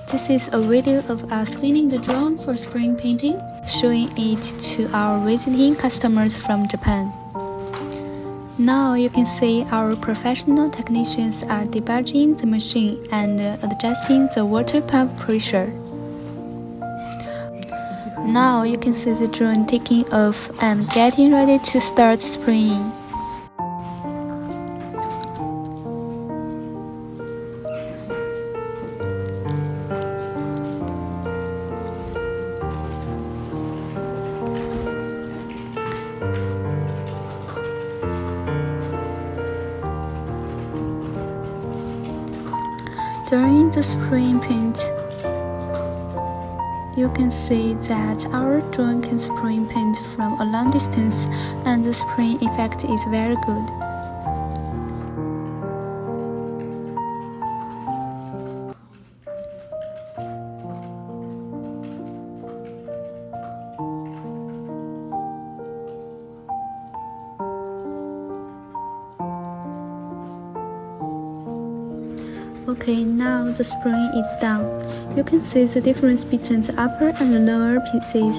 This is a video of us cleaning the drone for spray painting, showing it to our visiting customers from Japan. Now you can see our professional technicians are debugging the machine and adjusting the water pump pressure. Now you can see the drone taking off and getting ready to start spraying. During the spraying paint, you can see that our drone can spray paint from a long distance and the spraying effect is very good. Okay, now the spraying is done. You can see the difference between the upper and the lower pieces.